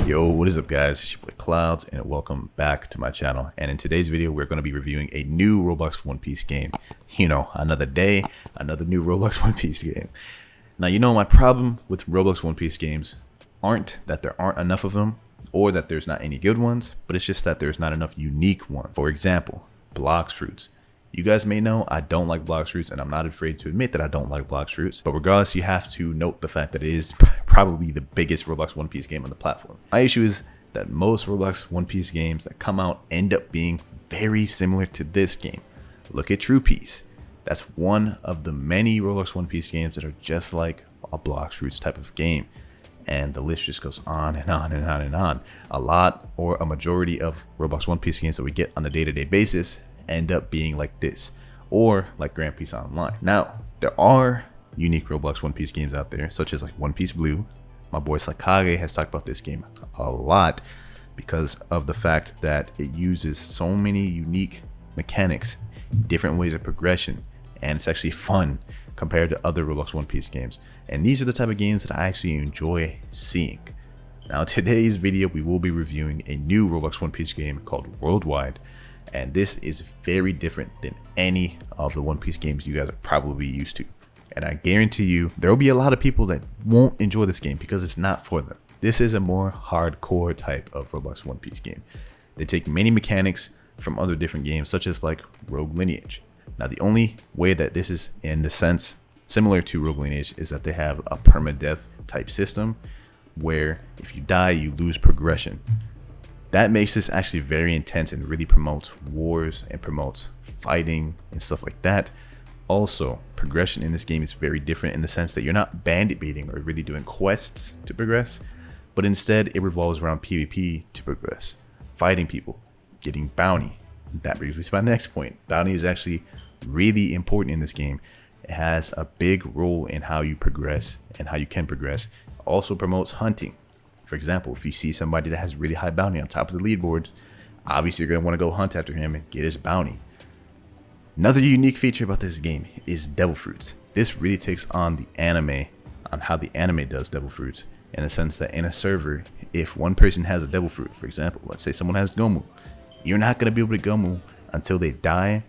Yo, what is up guys, it's your boy Clouds and welcome back to my channel. And in today's video we're going to be reviewing a new Roblox One Piece game. You know, another day, another new Roblox One Piece game. Now you know my problem with Roblox One Piece games aren't that there aren't enough of them or that there's not any good ones, but it's just that there's not enough unique ones. For example, Blox Fruits. You guys may know I don't like Blox Fruits, and I'm not afraid to admit that I don't like Blox Fruits. But regardless, you have to note the fact that it is probably the biggest Roblox One Piece game on the platform. My issue is that most Roblox One Piece games that come out end up being very similar to this game. Look at True Piece. That's one of the many Roblox One Piece games that are just like a Blox Fruits type of game. And the list just goes on and on and on and on. A lot or a majority of Roblox One Piece games that we get on a day-to-day basis end up being like this, or like Grand Piece Online. Now, there are unique Roblox One Piece games out there, such as like One Piece Blue. My boy Sakage has talked about this game a lot because of the fact that it uses so many unique mechanics, different ways of progression, and it's actually fun compared to other Roblox One Piece games. And these are the type of games that I actually enjoy seeing. Now, today's video, we will be reviewing a new Roblox One Piece game called Worldwide. And this is very different than any of the One Piece games you guys are probably used to. And I guarantee you, there will be a lot of people that won't enjoy this game because it's not for them. This is a more hardcore type of Roblox One Piece game. They take many mechanics from other different games, such as like Rogue Lineage. Now, the only way that this is in the sense similar to Rogue Lineage is that they have a permadeath type system where if you die, you lose progression. That makes this actually very intense and really promotes wars and promotes fighting and stuff like that. Also, progression in this game is very different in the sense that you're not bandit beating or really doing quests to progress, but instead it revolves around PvP to progress, fighting people, getting bounty. That brings me to my next point. Bounty is actually really important in this game. It has a big role in how you progress and how you can progress. It also promotes hunting. For example, if you see somebody that has really high bounty on top of the leaderboard, obviously you're going to want to go hunt after him and get his bounty. Another unique feature about this game is Devil Fruits. This really takes on the anime, on how the anime does Devil Fruits, in the sense that in a server, if one person has a Devil Fruit, for example, let's say someone has Gomu, you're not going to be able to Gomu until they die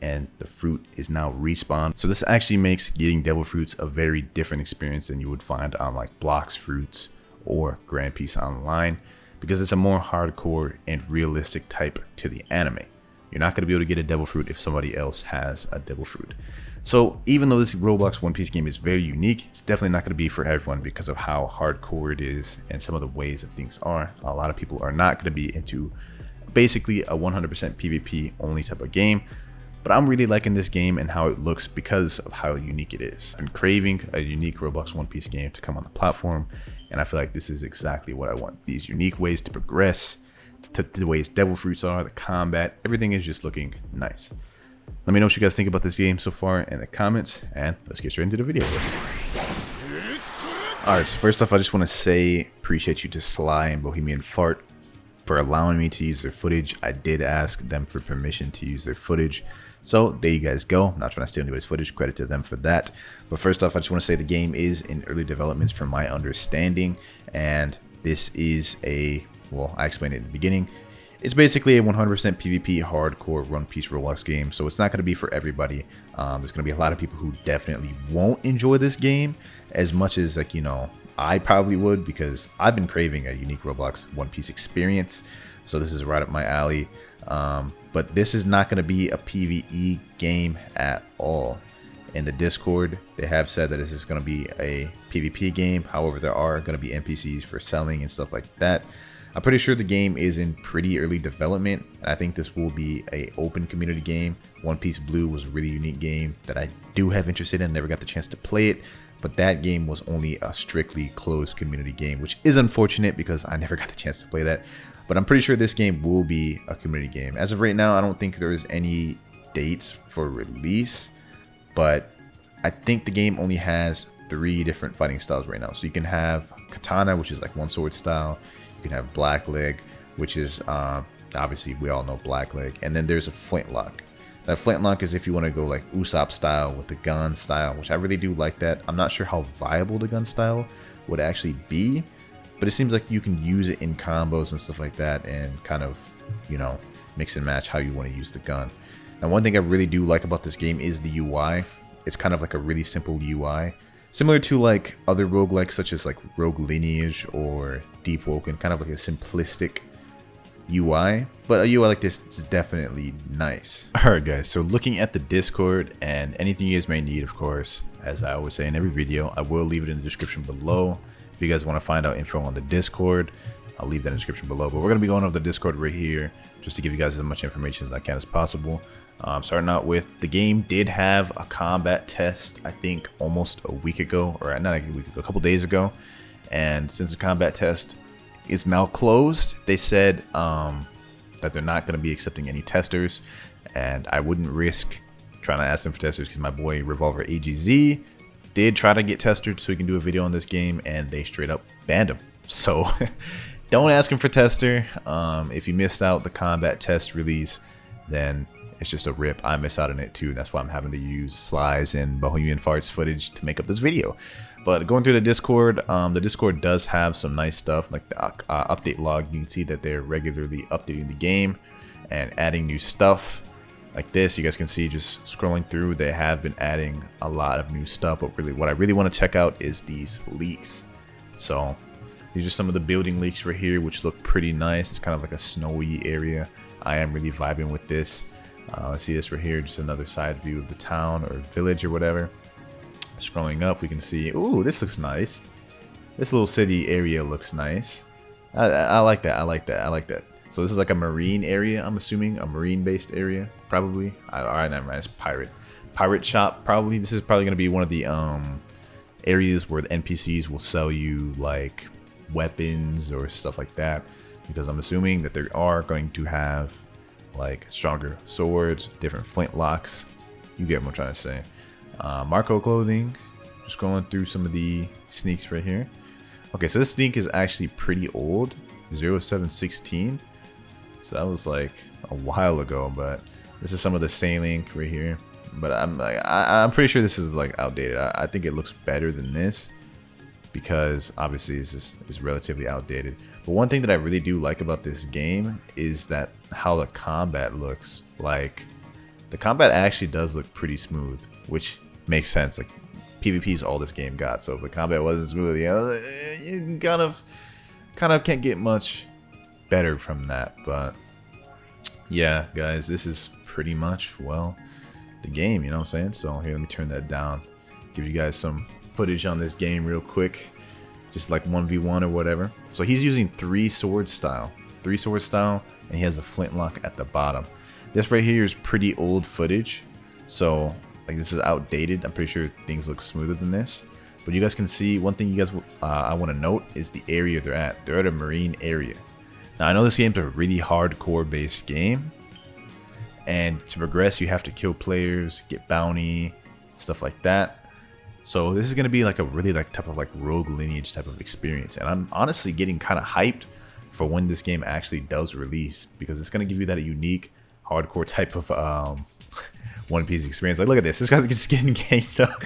and the fruit is now respawned. So this actually makes getting Devil Fruits a very different experience than you would find on like Blox Fruits or Grand Piece Online, because it's a more hardcore and realistic type to the anime. You're not going to be able to get a Devil Fruit if somebody else has a Devil Fruit. So even though this Roblox One Piece game is very unique, it's definitely not going to be for everyone because of how hardcore it is and some of the ways that things are. A lot of people are not going to be into basically a 100% PvP only type of game. But I'm really liking this game and how it looks because of how unique it is. I'm craving a unique Roblox One Piece game to come on the platform, and I feel like this is exactly what I want. These unique ways to progress, to the ways Devil Fruits are, the combat, everything is just looking nice. Let me know what you guys think about this game so far in the comments, and let's get straight into the video. Alright, so first off, I just want to say appreciate you to Sly and Bohemian Fart for allowing me to use their footage. I did ask them for permission to use their footage, so there you guys go. I'm not trying to steal anybody's footage, credit to them for that. But first off, I just want to say the game is in early developments from my understanding, and this is a, well, I explained it in the beginning, it's basically a 100% PvP hardcore One Piece Roblox game, so it's not going to be for everybody. There's going to be a lot of people who definitely won't enjoy this game as much as, like, you know, I probably would, because I've been craving a unique Roblox One Piece experience, so this is right up my alley. But this is not going to be a PvE game at all. In the Discord, they have said that this is going to be a PvP game. However, there are going to be NPCs for selling and stuff like that. I'm pretty sure the game is in pretty early development. I think this will be a open community game. One Piece Blue was a really unique game that I do have interest in. Never got the chance to play it, but that game was only a strictly closed community game, which is unfortunate because I never got the chance to play that. But I'm pretty sure this game will be a community game. As of right now, I don't think there's any dates for release, but I think the game only has 3 different fighting styles right now. So you can have Katana, which is like one sword style. You can have Blackleg, which is obviously we all know Blackleg, and then there's a Flintlock. That Flintlock is if you want to go like Usopp style with the gun style, which I really do like that. I'm not sure how viable the gun style would actually be, but it seems like you can use it in combos and stuff like that, and kind of, you know, mix and match how you want to use the gun. Now, one thing I really do like about this game is the UI. It's kind of like a really simple UI, similar to like other roguelikes such as like Rogue Lineage or Deep Woken, kind of like a simplistic UI, but a UI like this is definitely nice. Alright guys, so looking at the Discord, and anything you guys may need, of course, as I always say in every video, I will leave it in the description below. If you guys want to find out info on the Discord, I'll leave that in the description below. But we're going to be going over the Discord right here, just to give you guys as much information as I can as possible. Starting out with, the game did have a combat test, I think almost a week ago, or not a week ago, a couple days ago. And since the combat test is now closed, they said that they're not going to be accepting any testers, and I wouldn't risk trying to ask them for testers because my boy Revolver AGZ did try to get tested so he can do a video on this game, and they straight up banned him. So don't ask him for tester. If you missed out the combat test release, then it's just a rip. I miss out on it too. That's why I'm having to use Sli's and Bohemian Farts footage to make up this video. But going through the Discord does have some nice stuff, like the update log. You can see that they're regularly updating the game and adding new stuff like this. You guys can see, just scrolling through, they have been adding a lot of new stuff. But really, what I really want to check out is these leaks. So these are some of the building leaks right here, which look pretty nice. It's kind of like a snowy area. I am really vibing with this. I see this right here, just another side view of the town or village or whatever. Scrolling up, we can see, ooh, this looks nice. This little city area looks nice. I like that. I like that. I like that. So this is like a marine area, I'm assuming, a marine-based area, probably. Alright, never mind. It's pirate shop, probably. This is probably going to be one of the areas where the NPCs will sell you like weapons or stuff like that, because I'm assuming that they are going to have like stronger swords, different flintlocks. You get what I'm trying to say. Marco clothing, just going through some of the sneaks right here. Okay, so this sneak is actually pretty old, 0716, so that was like a while ago. But this is some of the sailing right here, but I'm pretty sure this is like outdated. I think it looks better than this, because obviously this is relatively outdated. But one thing that I really do like about this game is that how the combat looks. Like, the combat actually does look pretty smooth, which makes sense. Like, PvP is all this game got, so if the combat wasn't smooth, you kind of can't get much better from that. But yeah, guys, this is pretty much, well, the game, you know what I'm saying? So here, let me turn that down, give you guys some footage on this game real quick, just like 1v1 or whatever. So he's using three sword style, and he has a flintlock at the bottom. This right here is pretty old footage, so like this is outdated. I'm pretty sure things look smoother than this. But you guys can see, one thing you guys I want to note is the area they're at. They're at a marine area. Now I know this game's a really hardcore based game, and to progress you have to kill players, get bounty, stuff like that. So this is gonna be like a really like type of like Rogue Lineage type of experience, and I'm honestly getting kind of hyped for when this game actually does release, because it's gonna give you that unique hardcore type of One Piece experience. Like, look at this. This guy's just getting ganged up.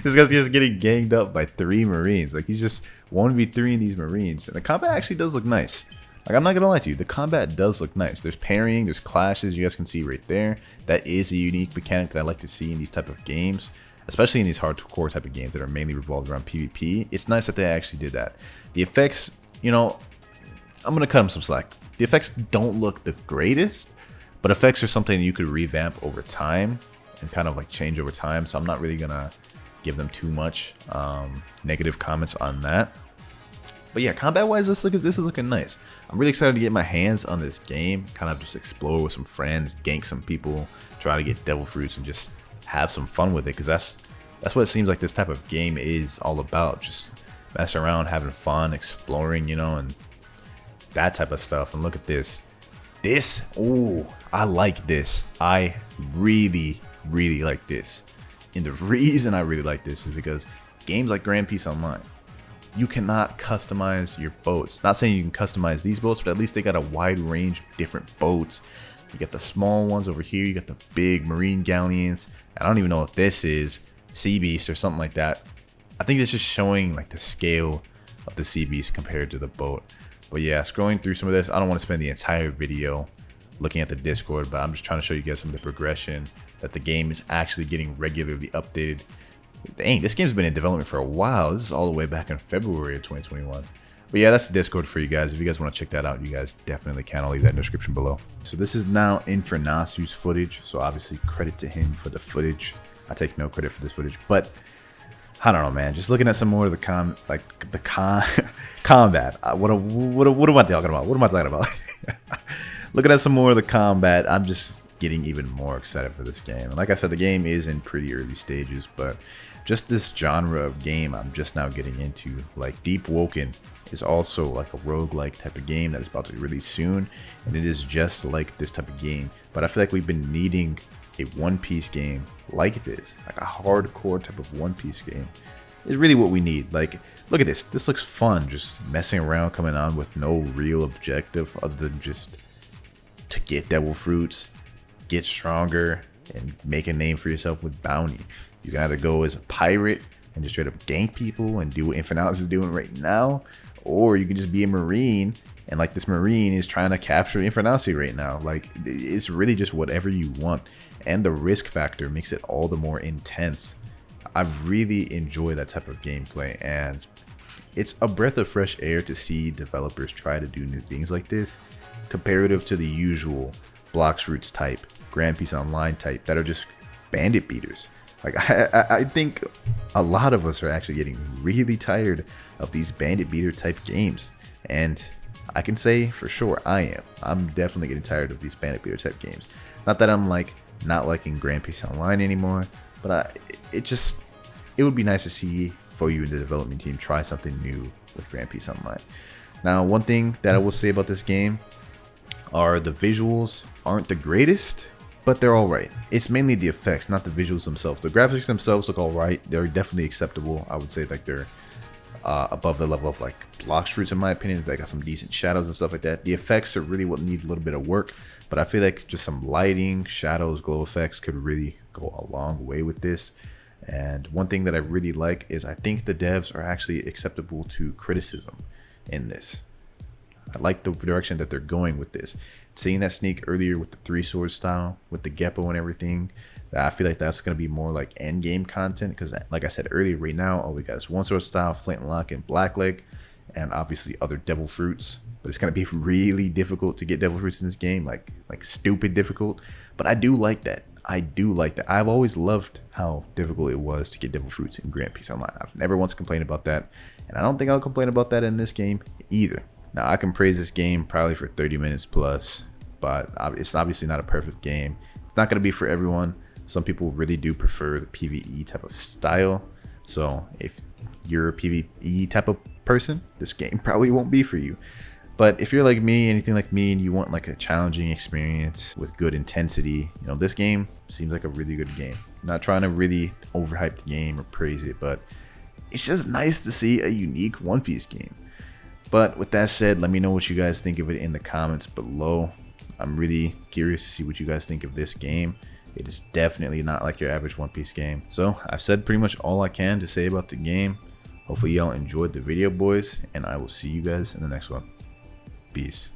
This guy's just getting ganged up by 3 Marines. Like, he's just 1v3 in these Marines, and the combat actually does look nice. Like, I'm not gonna lie to you, the combat does look nice. There's parrying, there's clashes. You guys can see right there. That is a unique mechanic that I like to see in these type of games, especially in these hardcore type of games that are mainly revolved around PvP. It's nice that they actually did that. The effects, you know, I'm gonna cut them some slack. The effects don't look the greatest, but effects are something you could revamp over time and kind of like change over time. So I'm not really gonna give them too much negative comments on that. But yeah, combat wise, this is looking nice. I'm really excited to get my hands on this game, kind of just explore with some friends, gank some people, try to get devil fruits, and just have some fun with it, because that's what it seems like this type of game is all about. Just messing around, having fun, exploring, you know, and that type of stuff. And look at this. Ooh, I like this. I really like this. And the reason I really like this is because games like Grand Peace Online, you cannot customize your boats. Not saying you can customize these boats, but at least they got a wide range of different boats. You got the small ones over here, you got the big marine galleons. I don't even know if this is Sea Beast or something like that. I think it's just showing like the scale of the sea beast compared to the boat. But yeah, scrolling through some of this, I don't want to spend the entire video looking at the Discord, but I'm just trying to show you guys some of the progression that the game is actually getting regularly updated. Dang, this game's been in development for a while. This is all the way back in February of 2021. But yeah, that's the Discord for you guys. If you guys want to check that out, you guys definitely can. I'll leave that in the description below. So this is now Infernasu's footage. So obviously credit to him for the footage. I take no credit for this footage, but I don't know, man. Just looking at some more of the combat. What am I talking about? What am I talking about? Looking at some more of the combat, I'm just getting even more excited for this game. And like I said, the game is in pretty early stages, but just this genre of game I'm just now getting into. Like Deep Woken is also like a roguelike type of game that is about to be released soon, and it is just like this type of game. But I feel like we've been needing a One Piece game like this, like a hardcore type of One Piece game is really what we need. Like, look at this. This looks fun, just messing around, coming on with no real objective other than just to get devil fruits, get stronger, and make a name for yourself with bounty. You can either go as a pirate and just straight up gank people and do what Infernals is doing right now, or you can just be a marine, and like this marine is trying to capture Infernasi right now. Like, it's really just whatever you want, and the risk factor makes it all the more intense. I've really enjoyed that type of gameplay, and it's a breath of fresh air to see developers try to do new things like this, comparative to the usual Blocks Roots type, Grand Peace Online type that are just bandit beaters. Like, I think a lot of us are actually getting really tired of these bandit beater type games, and I can say for sure I am. I'm definitely getting tired of these bandit beater type games. Not that I'm like not liking Grand Peace Online anymore, but it would be nice to see for you in the development team try something new with Grand Peace Online. Now, one thing that I will say about this game are the visuals aren't the greatest, but they're all right. It's mainly the effects, not the visuals themselves. The graphics themselves look all right. They're definitely acceptable. I would say like they're above the level of like Blocks Fruits in my opinion. They got some decent shadows and stuff like that. The effects are really what need a little bit of work, but I feel like just some lighting, shadows, glow effects could really go a long way with this. And one thing that I really like is I think the devs are actually acceptable to criticism in this. I like the direction that they're going with this. Seeing that sneak earlier with the 3 sword style, with the Geppo and everything, I feel like that's going to be more like end game content, because like I said earlier, right now all we got is 1 sword style, Flintlock, and Blackleg, and obviously other devil fruits. But it's going to be really difficult to get devil fruits in this game, like stupid difficult. But I do like that. I've always loved how difficult it was to get devil fruits in Grand Peace Online. I've never once complained about that, and I don't think I'll complain about that in this game either. Now, I can praise this game probably for 30 minutes plus, but it's obviously not a perfect game. It's not going to be for everyone. Some people really do prefer the PvE type of style. So if you're a PvE type of person, this game probably won't be for you. But if you're like me, anything like me, and you want like a challenging experience with good intensity, you know, this game seems like a really good game. I'm not trying to really overhype the game or praise it, but it's just nice to see a unique One Piece game. But with that said, let me know what you guys think of it in the comments below. I'm really curious to see what you guys think of this game. It is definitely not like your average One Piece game. So I've said pretty much all I can to say about the game. Hopefully y'all enjoyed the video, boys, and I will see you guys in the next one. Peace.